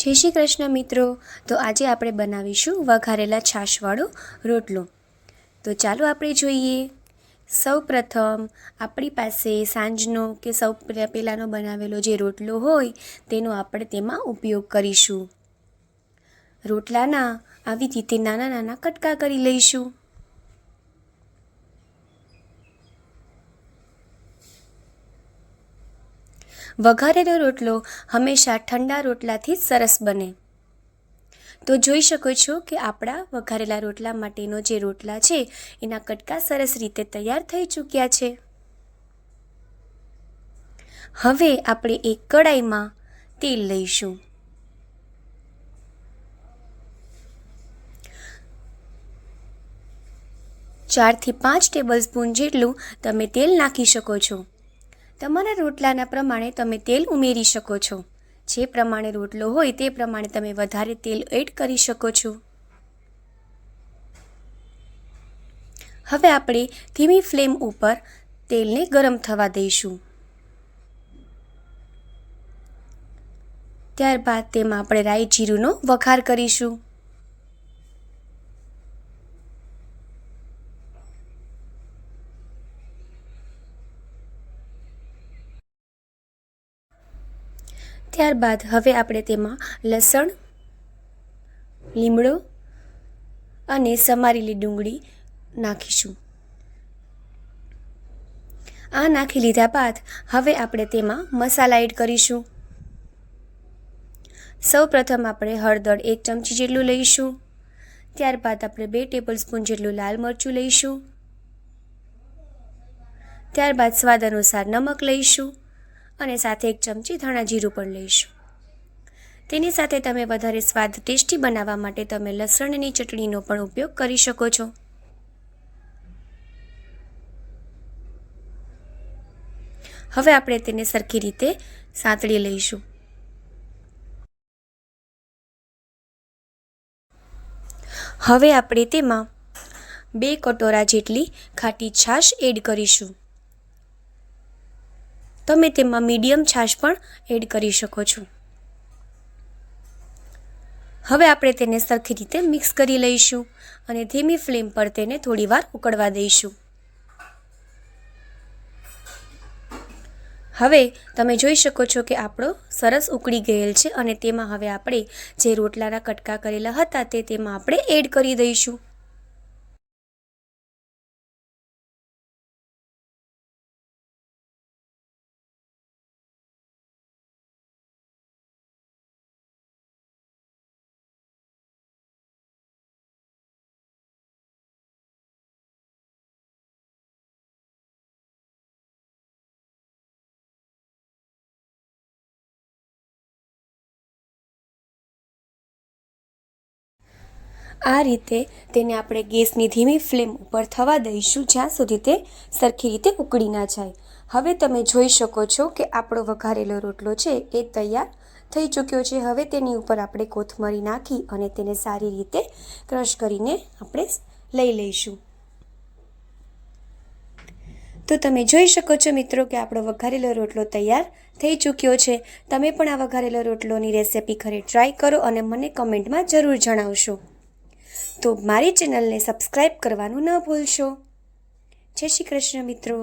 જય શ્રી કૃષ્ણ મિત્રો। તો આજે આપણે બનાવીશું વઘારેલા છાશવાળો રોટલો। તો ચાલો આપણે જોઈએ। સૌપ્રથમ આપણી પાસે સાંજનો કે પહેલાંનો બનાવેલો જે રોટલો હોય તેનો આપણે તેમાં ઉપયોગ કરીશું। રોટલાના આવી રીતે નાના નાના કટકા કરી લઈશું। વઘારેલો રોટલો હંમેશા ઠંડા રોટલાથી જ સરસ બને। તો જોઈ શકો છો કે આપણા વઘારેલા રોટલા માટેનો જે રોટલા છે એના કટકા સરસ રીતે તૈયાર થઈ ચૂક્યા છે। હવે આપણે એક કડાઈમાં તેલ લઈશું। ચારથી 5 ટેબલસ્પૂન જેટલું તમે તેલ નાખી શકો છો। તમારા રોટલાના પ્રમાણે તમે તેલ ઉમેરી શકો છો। જે પ્રમાણે રોટલો હોય તે પ્રમાણે તમે વધારે તેલ એડ કરી શકો છો। હવે આપણે ધીમી ફ્લેમ ઉપર તેલને ગરમ થવા દઈશું। ત્યારબાદ તેમાં આપણે રાઈ જીરુંનો વઘાર કરીશું। ત્યારબાદ હવે આપણે તેમાં લસણ, લીમડો અને સમારેલી ડુંગળી નાખીશું। આ નાખી લીધા બાદ હવે આપણે તેમાં મસાલા એડ કરીશું। સૌપ્રથમ આપણે હળદર 1 ચમચી જેટલું લઈશું। ત્યારબાદ આપણે 2 ટેબલસ્પૂન જેટલું લાલ મરચું લઈશું। ત્યારબાદ સ્વાદ અનુસાર નમક લઈશું અને સાથે 1 ચમચી ધાણા જીરું પણ લઈશું। તેની સાથે તમે વધારે સ્વાદ ટેસ્ટી બનાવવા માટે તમે લસણની ચટણીનો પણ ઉપયોગ કરી શકો છો। હવે આપણે તેને સરખી રીતે સાંતળી લઈશું। હવે આપણે તેમાં 2 કટોરા જેટલી ખાટી છાશ એડ કરીશું। તમે તેમાં મીડિયમ છાશ પણ એડ કરી શકો છો। હવે આપણે તેને સરખી રીતે મિક્સ કરી લઈશું અને ધીમી ફ્લેમ પર તેને થોડીવાર ઉકળવા દઈશું। હવે તમે જોઈ શકો છો કે આપણો સરસ ઉકળી ગયેલ છે અને તેમાં હવે આપણે જે રોટલાના કટકા કરેલા હતા તે તેમાં આપણે એડ કરી દઈશું। આ રીતે તેને આપણે ગેસની ધીમી ફ્લેમ ઉપર થવા દઈશું જ્યાં સુધી તે સરખી રીતે ઉકળી ના જાય। હવે તમે જોઈ શકો છો કે આપણો વઘારેલો રોટલો છે એ તૈયાર થઈ ચૂક્યો છે। હવે તેની ઉપર આપણે કોથમરી નાખી અને તેને સારી રીતે ક્રશ કરીને આપણે લઈ લઈશું। તો તમે જોઈ શકો છો મિત્રો કે આપણો વઘારેલો રોટલો તૈયાર થઈ ચૂક્યો છે। તમે પણ આ વઘારેલો રોટલોની રેસિપી ઘરે ટ્રાય કરો અને મને કમેન્ટમાં જરૂર જણાવશો। તો મારી ચેનલને સબસ્ક્રાઈબ કરવાનું ન ભૂલશો। જય શ્રી કૃષ્ણ મિત્રો।